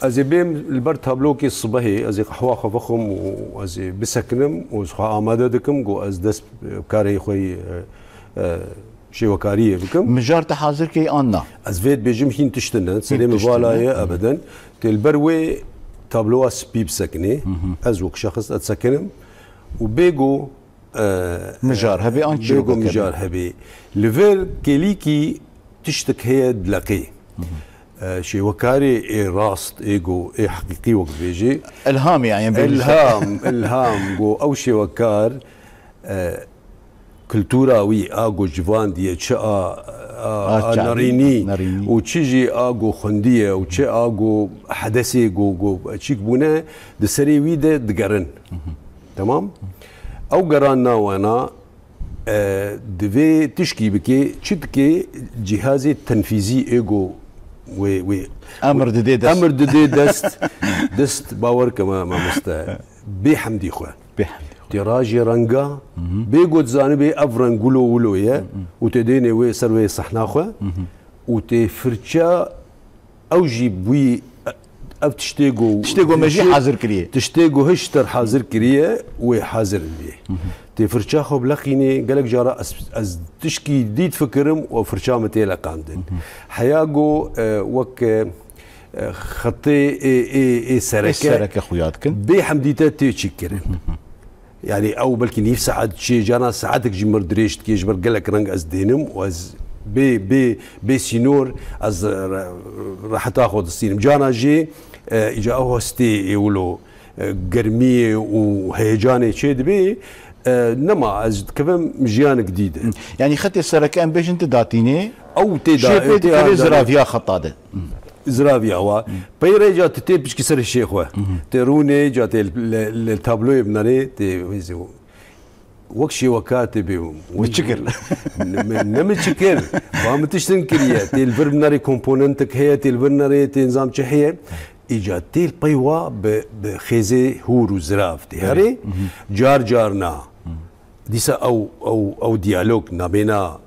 از بیم البر تابلو کی صبحی از قهوه خفخم و از بسکنم و خو آماده دکم گو از دست کاری خوی شیوکاریه بکم مجار تحاضر کی آننا از وید بيجم هين تشتنن سليم فوالايا ابدا تلبروي تابلو سبيب سكني از وك شخص اتسكنم وبيجو مجار هبي انت بيجو مجار هبي ليفل كيليكي تشتك هي دلقي شي وكاري راست ايجو اي حقيقي وقت بيجي الهام يعني الهام جو او شي وكار كلتورا وي اغو جوان دي ناريني وتشيجي اغو خنديه وتشي اغو حدثي جو تشيك بونا دسري ويده دقرن تمام او قرانا وانا دفي تشكي بكي تشدكي جهازي التنفيذي ايجو وي امر ددي دست باور كما ما مست بحمدي خوان بحمدي تراجي رنجا بيجود زانبي افرن قولو ولويا وتديني وي سروي صحناخو وتفرشا اوجي بوي اف تشتيغو ماشي حاضر كريه تشتيغو هشتر حاضر كريه وي حاضر بيه تفرشا خو بلخيني قالك جارا از تشكي ديد فكرم وفرشا متيلا قاندن حياغو وك خطي اي سركه خوياتكن بحمديتا تيشكرن يعني او بلكي نيف ساعات شي جانا ساعاتك جمر دريشت كي جبر قالك رنج از دينم واز بي سينور از راح تاخذ السينم جانا جي اجا هوستي يقولوا قرميه وهيجاني شي دبي نما از كمان مجيان جديده يعني خطي السركان باش انت داتيني او تي زرافيا خطاده زرافيا هو بيري جات تي بش كسر الشيخ هو تروني جات التابلو بناري تي وكشي وكاتب وتشكر نمتشكر فهم تشتنكريه تي البرناري كومبوننتك هي تي البرناري تي نظام تشحيه ايجاد تي البيوا بخيزي هور وزراف تي هري جارنا ديسا او ديالوج نابينا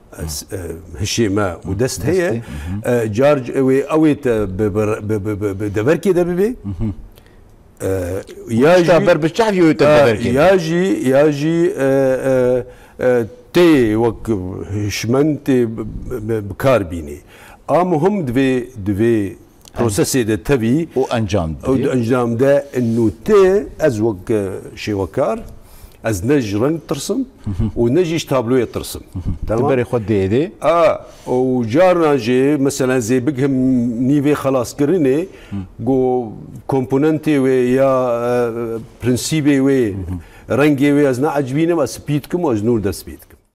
هشيمه ودست هي جارج اويت بدبركي دبي ياجي بالشعب ياجي تي وك شمنت بكاربيني مهم دفي بروسيسي ده تبي وانجام ده انه تي ازوق شي وكار از نج رنگ ترسم ونجيش تابلوية ترسم تمام تبري خد ايدي وجارنا جي مثلا زي بقهم نيفي خلاص كرني جو كومبوننتي وي يا برنسيبي وي رنجي وي از عجبينه ما سبيدكم واز نور ده سبيدكم